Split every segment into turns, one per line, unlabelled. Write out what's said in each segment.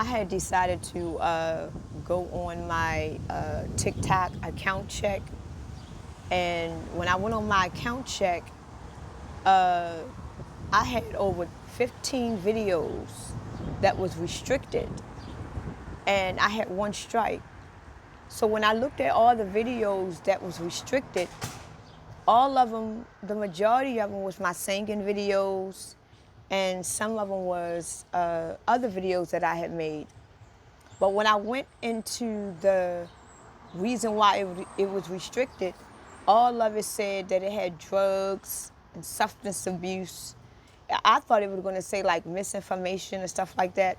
I had decided to go on my TikTok account check, and when I went on my account check, I had over 15 videos that was restricted, and I had one strike. So when I looked at all the videos that was restricted, all of them, the majority of them was my singing videos, and some of them was other videos that I had made. But when I went into the reason why it was restricted, all of it said that it had drugs and substance abuse. I thought it was going to say like misinformation and stuff like that,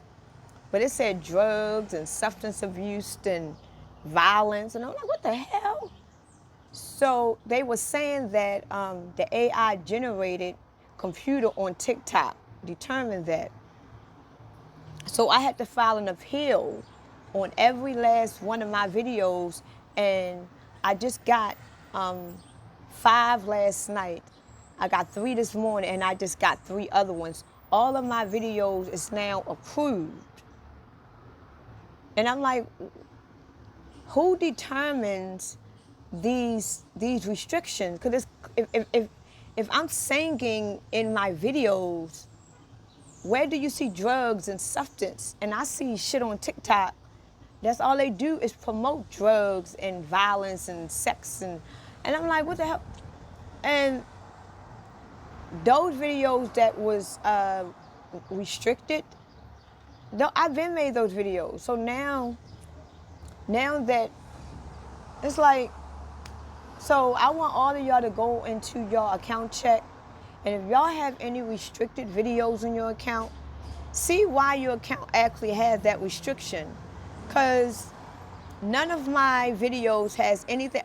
but it said drugs and substance abuse and violence, and I'm like, what the hell? So they were saying that the AI generated computer on TikTok determined that. So I had to file an appeal on every last one of my videos, and I just got 5 last night. I got 3 this morning, and I just got 3 other ones. All of my videos is now approved. And I'm like, who determines these restrictions? Because if I'm singing in my videos, where do you see drugs and substance? And I see shit on TikTok. That's all they do is promote drugs and violence and sex and I'm like, what the hell? And those videos that was restricted, I've been made those videos. So now that it's like, so I want all of y'all to go into your account check, and if y'all have any restricted videos in your account, see why your account actually has that restriction. Because none of my videos has anything.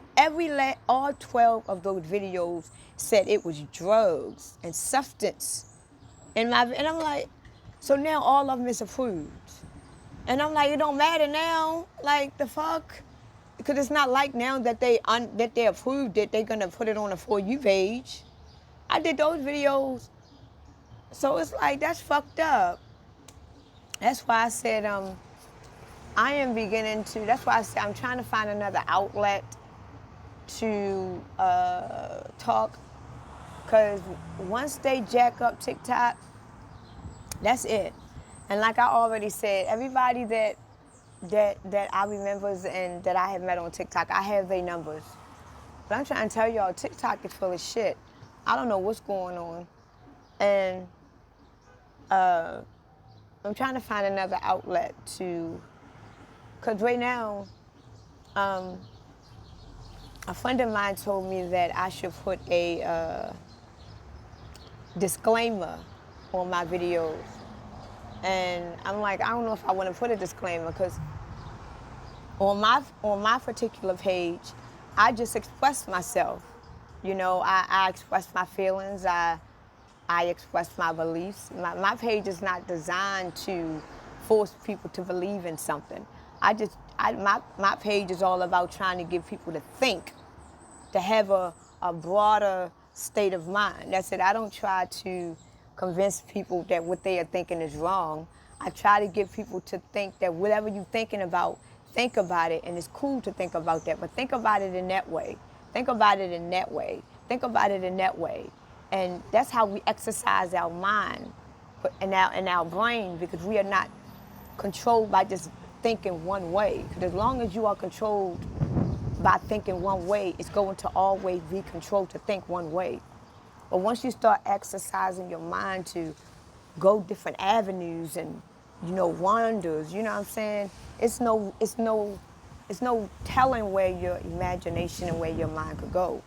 All 12 of those videos said it was drugs and substance. And I'm like, so now all of them is approved. And I'm like, it don't matter now. Like, the fuck? Because it's not like now that they approved it, they're gonna put it on a For You page. I did those videos. So it's like, that's fucked up. That's why I said, I am beginning to, that's why I said I'm trying to find another outlet to talk. Because once they jack up TikTok, that's it. And like I already said, everybody that I remember and that I have met on TikTok, I have their numbers. But I'm trying to tell y'all, TikTok is full of shit. I don't know what's going on. And I'm trying to find another outlet to, because right now, a friend of mine told me that I should put a disclaimer on my videos. And I'm like, I don't know if I want to put a disclaimer, because on my particular page, I just express myself. You know, I express my feelings. I express my beliefs. My page is not designed to force people to believe in something. My page is all about trying to get people to think, to have a broader state of mind. That's it. I don't try to convince people that what they are thinking is wrong. I try to get people to think that whatever you're thinking about, think about it, and it's cool to think about that, but think about it in that way. Think about it in that way. Think about it in that way. And that's how we exercise our mind and our brain, because we are not controlled by just thinking one way. Because as long as you are controlled by thinking one way, it's going to always be controlled to think one way. But once you start exercising your mind to go different avenues and, wonders, you know what I'm saying? It's no telling where your imagination and where your mind could go.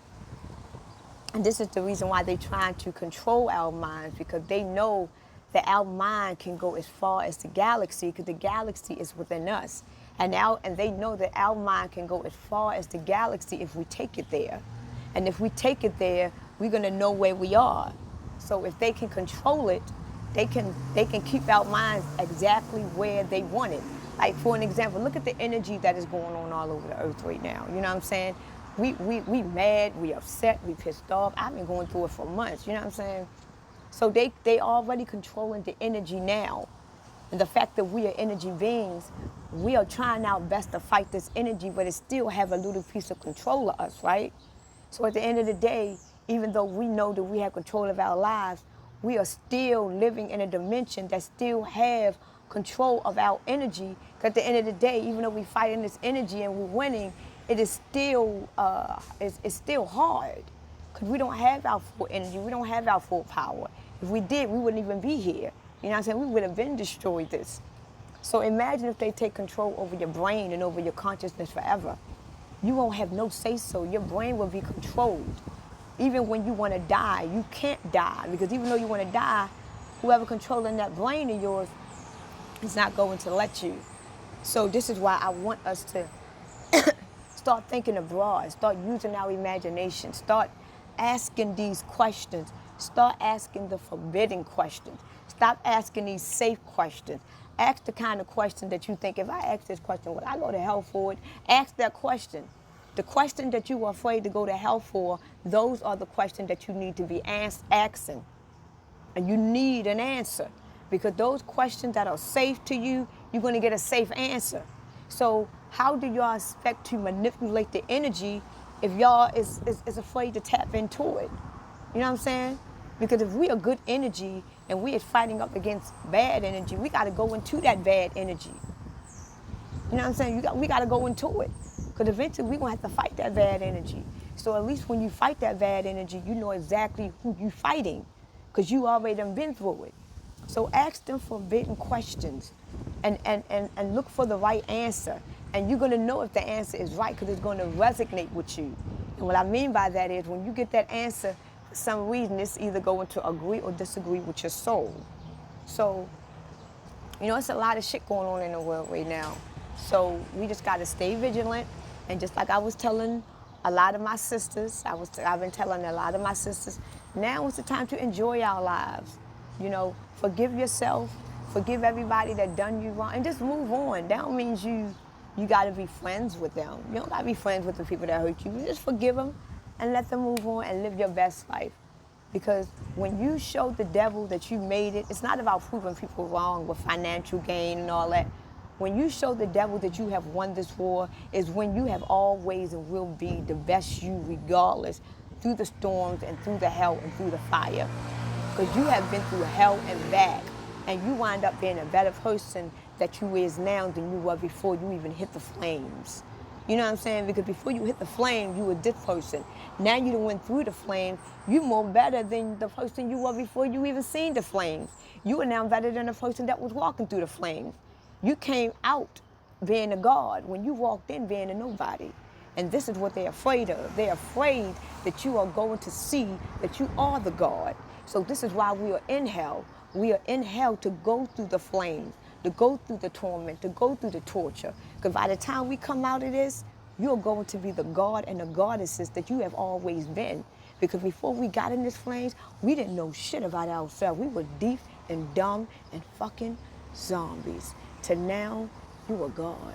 And this is the reason why they're trying to control our minds, because they know that our mind can go as far as the galaxy, because the galaxy is within us. And they know that our mind can go as far as the galaxy if we take it there. And if we take it there, we're gonna know where we are. So if they can control it, they can keep our minds exactly where they want it. Like, for an example, look at the energy that is going on all over the earth right now. You know what I'm saying? We mad, we upset, we pissed off. I've been going through it for months, you know what I'm saying? So they already controlling the energy now. And the fact that we are energy beings, we are trying our best to fight this energy, but it still have a little piece of control of us, right? So at the end of the day, even though we know that we have control of our lives, we are still living in a dimension that still have control of our energy. 'Cause at the end of the day, even though we fighting this energy and we're winning, it is still it's still hard because we don't have our full energy. We don't have our full power. If we did, we wouldn't even be here. You know what I'm saying? We would have been destroyed this. So imagine if they take control over your brain and over your consciousness forever. You won't have no say-so. Your brain will be controlled. Even when you want to die, you can't die because even though you want to die, whoever controlling that brain of yours is not going to let you. So this is why I want us to start thinking abroad, start using our imagination, start asking these questions, start asking the forbidden questions, stop asking these safe questions. Ask the kind of question that you think, if I ask this question, will I go to hell for it? Ask that question. The question that you are afraid to go to hell for, those are the questions that you need to be asking. And you need an answer. Because those questions that are safe to you, you're going to get a safe answer. So how do y'all expect to manipulate the energy if y'all is afraid to tap into it? You know what I'm saying? Because if we are good energy and we are fighting up against bad energy, we got to go into that bad energy. You know what I'm saying? We got to go into it. Because eventually we're going to have to fight that bad energy. So at least when you fight that bad energy, you know exactly who you're fighting. Because you already done been through it. So ask them forbidden questions and look for the right answer. And you're going to know if the answer is right because it's going to resonate with you. And what I mean by that is when you get that answer, for some reason, it's either going to agree or disagree with your soul. So, you know, it's a lot of shit going on in the world right now. So we just got to stay vigilant. And just like I was telling a lot of my sisters, I've been telling a lot of my sisters, now is the time to enjoy our lives. You know, forgive yourself, forgive everybody that done you wrong, and just move on. That don't mean you got to be friends with them. You don't got to be friends with the people that hurt you. You just forgive them and let them move on and live your best life. Because when you show the devil that you made it, it's not about proving people wrong with financial gain and all that. When you show the devil that you have won this war is when you have always and will be the best you regardless, through the storms and through the hell and through the fire. Because you have been through hell and back, and you wind up being a better person that you is now than you were before you even hit the flames. You know what I'm saying? Because before you hit the flame, you were this person. Now you done went through the flame, you more better than the person you were before you even seen the flames. You are now better than the person that was walking through the flames. You came out being a God when you walked in being a nobody. And this is what they're afraid of. They're afraid that you are going to see that you are the God. So this is why we are in hell. We are in hell to go through the flames, to go through the torment, to go through the torture. Because by the time we come out of this, you're going to be the God and the goddesses that you have always been. Because before we got in this flames, we didn't know shit about ourselves. We were deep and dumb and fucking zombies. To now, you are God.